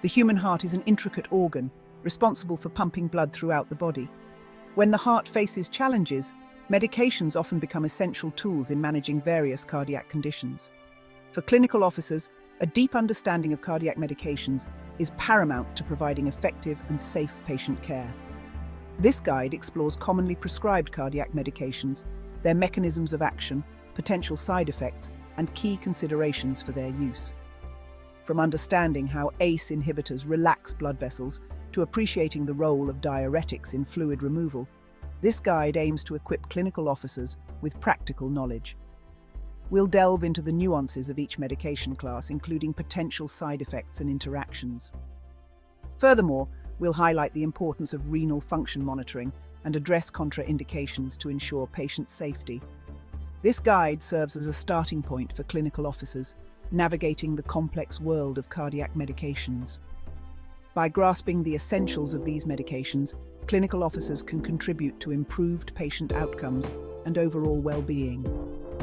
The human heart is an intricate organ, responsible for pumping blood throughout the body. When the heart faces challenges, medications often become essential tools in managing various cardiac conditions. For clinical officers, a deep understanding of cardiac medications is paramount to providing effective and safe patient care. This guide explores commonly prescribed cardiac medications, their mechanisms of action, potential side effects, and key considerations for their use. From understanding how ACE inhibitors relax blood vessels to appreciating the role of diuretics in fluid removal, this guide aims to equip clinical officers with practical knowledge. We'll delve into the nuances of each medication class, including potential side effects and interactions. Furthermore, we'll highlight the importance of renal function monitoring and address contraindications to ensure patient safety. This guide serves as a starting point for clinical officers navigating the complex world of cardiac medications. By grasping the essentials of these medications, clinical officers can contribute to improved patient outcomes and overall well-being.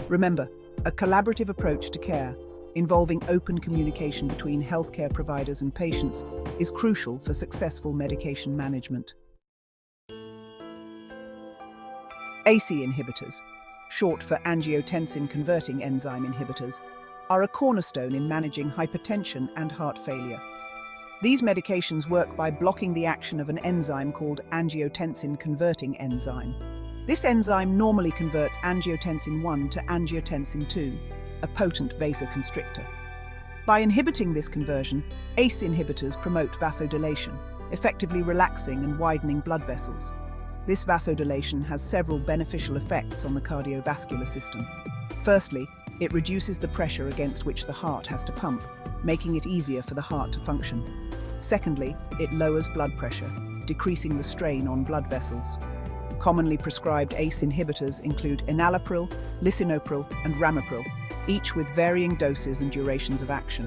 Remember, a collaborative approach to care, involving open communication between healthcare providers and patients, is crucial for successful medication management. ACE inhibitors, short for angiotensin-converting enzyme inhibitors, are a cornerstone in managing hypertension and heart failure. These medications work by blocking the action of an enzyme called angiotensin-converting enzyme. This enzyme normally converts angiotensin 1 to angiotensin 2, a potent vasoconstrictor. By inhibiting this conversion, ACE inhibitors promote vasodilation, effectively relaxing and widening blood vessels. This vasodilation has several beneficial effects on the cardiovascular system. Firstly, it reduces the pressure against which the heart has to pump, making it easier for the heart to function. Secondly, it lowers blood pressure, decreasing the strain on blood vessels. Commonly prescribed ACE inhibitors include enalapril, lisinopril, and ramipril, each with varying doses and durations of action.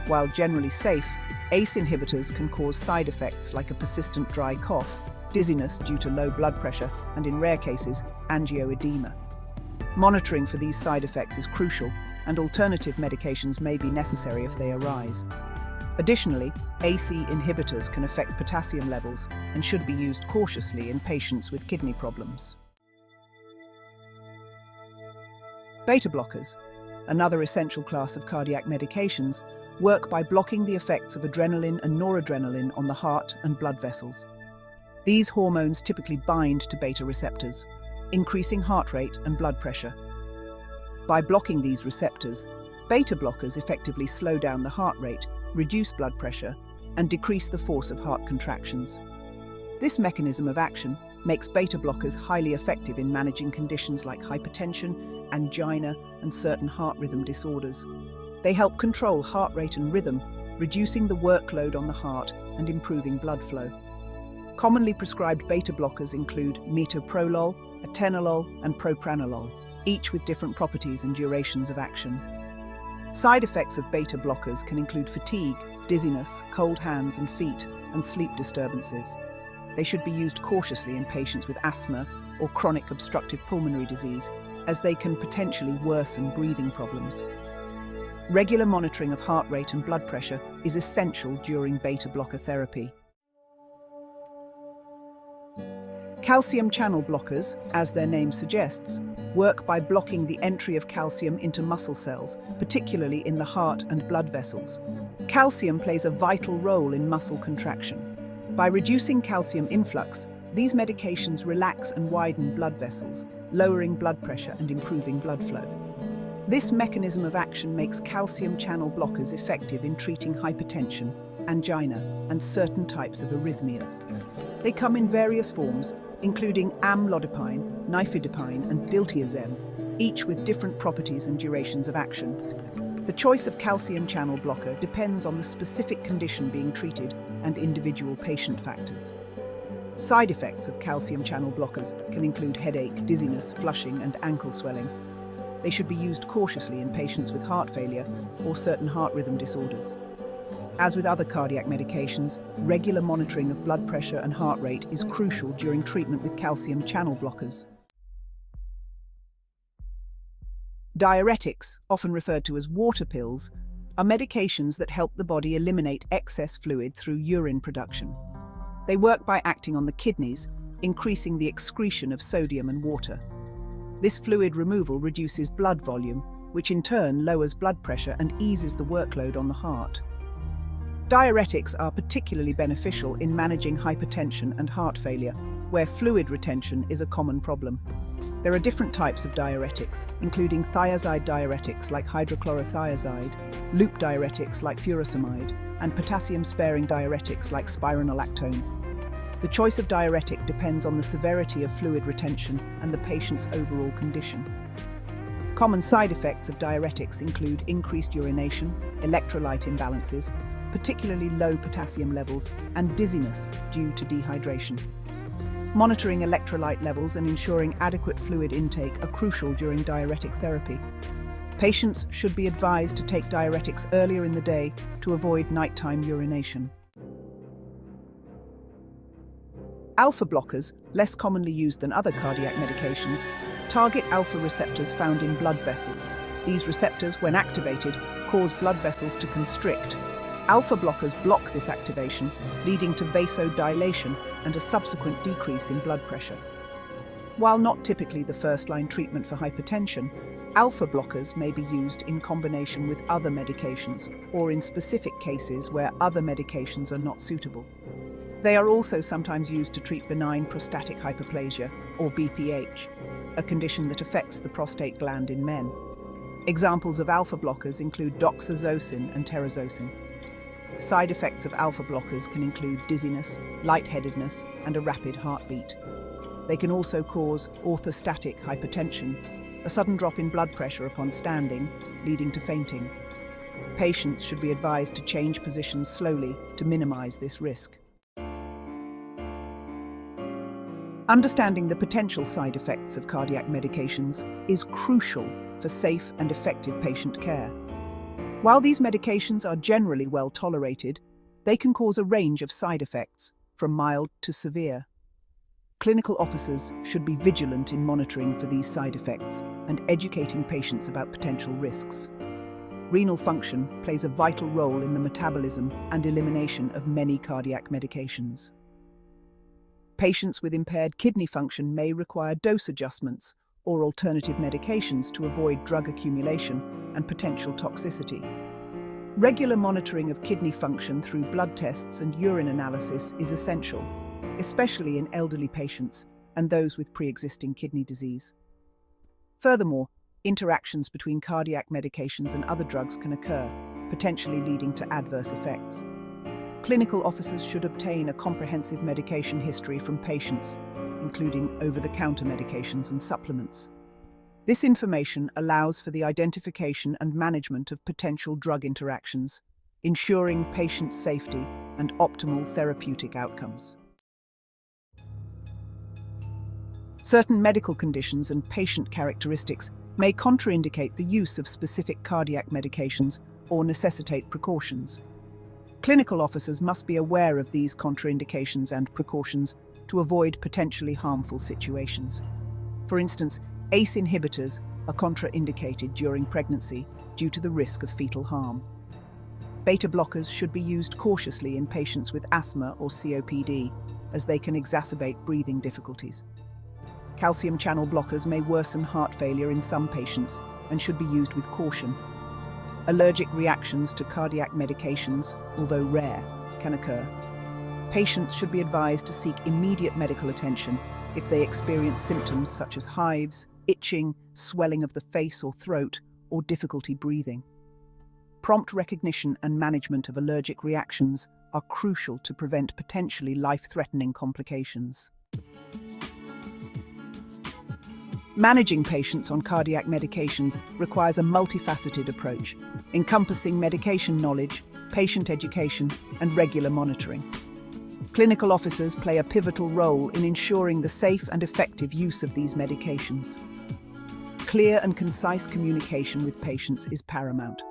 While generally safe, ACE inhibitors can cause side effects like a persistent dry cough, dizziness due to low blood pressure, and in rare cases, angioedema. Monitoring for these side effects is crucial, and alternative medications may be necessary if they arise. Additionally, ACE inhibitors can affect potassium levels and should be used cautiously in patients with kidney problems. Beta blockers, another essential class of cardiac medications, work by blocking the effects of adrenaline and noradrenaline on the heart and blood vessels. These hormones typically bind to beta receptors, increasing heart rate and blood pressure. By blocking these receptors, beta blockers effectively slow down the heart rate, reduce blood pressure, and decrease the force of heart contractions. This mechanism of action makes beta blockers highly effective in managing conditions like hypertension, angina, and certain heart rhythm disorders. They help control heart rate and rhythm, reducing the workload on the heart and improving blood flow. Commonly prescribed beta blockers include metoprolol, atenolol, and propranolol, each with different properties and durations of action. Side effects of beta blockers can include fatigue, dizziness, cold hands and feet, and sleep disturbances. They should be used cautiously in patients with asthma or chronic obstructive pulmonary disease, as they can potentially worsen breathing problems. Regular monitoring of heart rate and blood pressure is essential during beta blocker therapy. Calcium channel blockers, as their name suggests, work by blocking the entry of calcium into muscle cells, particularly in the heart and blood vessels. Calcium plays a vital role in muscle contraction. By reducing calcium influx, these medications relax and widen blood vessels, lowering blood pressure and improving blood flow. This mechanism of action makes calcium channel blockers effective in treating hypertension, angina, and certain types of arrhythmias. They come in various forms, including amlodipine, nifedipine, and diltiazem, each with different properties and durations of action. The choice of calcium channel blocker depends on the specific condition being treated and individual patient factors. Side effects of calcium channel blockers can include headache, dizziness, flushing, and ankle swelling. They should be used cautiously in patients with heart failure or certain heart rhythm disorders. As with other cardiac medications, regular monitoring of blood pressure and heart rate is crucial during treatment with calcium channel blockers. Diuretics, often referred to as water pills, are medications that help the body eliminate excess fluid through urine production. They work by acting on the kidneys, increasing the excretion of sodium and water. This fluid removal reduces blood volume, which in turn lowers blood pressure and eases the workload on the heart. Diuretics are particularly beneficial in managing hypertension and heart failure, where fluid retention is a common problem. There are different types of diuretics, including thiazide diuretics like hydrochlorothiazide, loop diuretics like furosemide, and potassium-sparing diuretics like spironolactone. The choice of diuretic depends on the severity of fluid retention and the patient's overall condition. Common side effects of diuretics include increased urination, electrolyte imbalances, particularly low potassium levels, and dizziness due to dehydration. Monitoring electrolyte levels and ensuring adequate fluid intake are crucial during diuretic therapy. Patients should be advised to take diuretics earlier in the day to avoid nighttime urination. Alpha blockers, less commonly used than other cardiac medications, target alpha receptors found in blood vessels. These receptors, when activated, cause blood vessels to constrict. Alpha blockers block this activation, leading to vasodilation and a subsequent decrease in blood pressure. While not typically the first-line treatment for hypertension, alpha blockers may be used in combination with other medications or in specific cases where other medications are not suitable. They are also sometimes used to treat benign prostatic hyperplasia, or BPH, a condition that affects the prostate gland in men. Examples of alpha blockers include doxazosin and terazosin. Side effects of alpha blockers can include dizziness, lightheadedness, and a rapid heartbeat. They can also cause orthostatic hypertension, a sudden drop in blood pressure upon standing, leading to fainting. Patients should be advised to change positions slowly to minimize this risk. Understanding the potential side effects of cardiac medications is crucial for safe and effective patient care. While these medications are generally well tolerated, they can cause a range of side effects, from mild to severe. Clinical officers should be vigilant in monitoring for these side effects and educating patients about potential risks. Renal function plays a vital role in the metabolism and elimination of many cardiac medications. Patients with impaired kidney function may require dose adjustments or alternative medications to avoid drug accumulation and potential toxicity. Regular monitoring of kidney function through blood tests and urine analysis is essential, especially in elderly patients and those with pre-existing kidney disease. Furthermore, interactions between cardiac medications and other drugs can occur, potentially leading to adverse effects. Clinical officers should obtain a comprehensive medication history from patients, including over-the-counter medications and supplements. This information allows for the identification and management of potential drug interactions, ensuring patient safety and optimal therapeutic outcomes. Certain medical conditions and patient characteristics may contraindicate the use of specific cardiac medications or necessitate precautions. Clinical officers must be aware of these contraindications and precautions to avoid potentially harmful situations. For instance, ACE inhibitors are contraindicated during pregnancy due to the risk of fetal harm. Beta blockers should be used cautiously in patients with asthma or COPD, as they can exacerbate breathing difficulties. Calcium channel blockers may worsen heart failure in some patients and should be used with caution. Allergic reactions to cardiac medications, although rare, can occur. Patients should be advised to seek immediate medical attention if they experience symptoms such as hives, itching, swelling of the face or throat, or difficulty breathing. Prompt recognition and management of allergic reactions are crucial to prevent potentially life-threatening complications. Managing patients on cardiac medications requires a multifaceted approach, encompassing medication knowledge, patient education, and regular monitoring. Clinical officers play a pivotal role in ensuring the safe and effective use of these medications. Clear and concise communication with patients is paramount.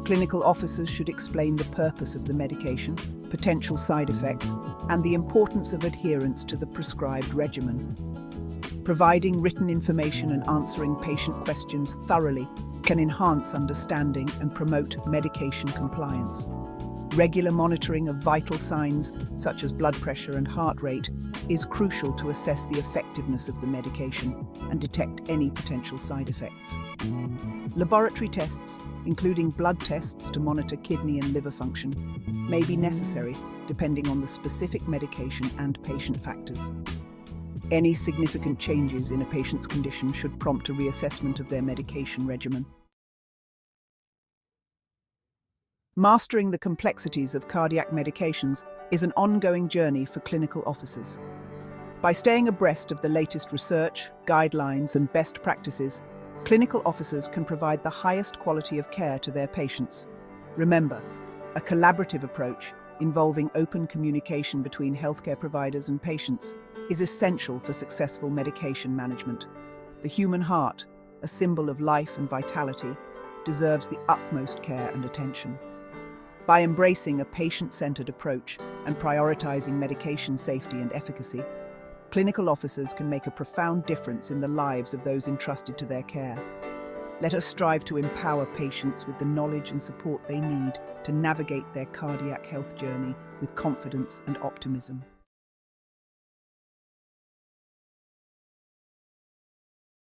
Clinical officers should explain the purpose of the medication, potential side effects, and the importance of adherence to the prescribed regimen. Providing written information and answering patient questions thoroughly can enhance understanding and promote medication compliance. Regular monitoring of vital signs, such as blood pressure and heart rate, is crucial to assess the effectiveness of the medication and detect any potential side effects. Laboratory tests, including blood tests to monitor kidney and liver function, may be necessary depending on the specific medication and patient factors. Any significant changes in a patient's condition should prompt a reassessment of their medication regimen. Mastering the complexities of cardiac medications is an ongoing journey for clinical officers. By staying abreast of the latest research, guidelines, and best practices, clinical officers can provide the highest quality of care to their patients. Remember, a collaborative approach involving open communication between healthcare providers and patients is essential for successful medication management. The human heart, a symbol of life and vitality, deserves the utmost care and attention. By embracing a patient-centered approach and prioritizing medication safety and efficacy, clinical officers can make a profound difference in the lives of those entrusted to their care. Let us strive to empower patients with the knowledge and support they need to navigate their cardiac health journey with confidence and optimism.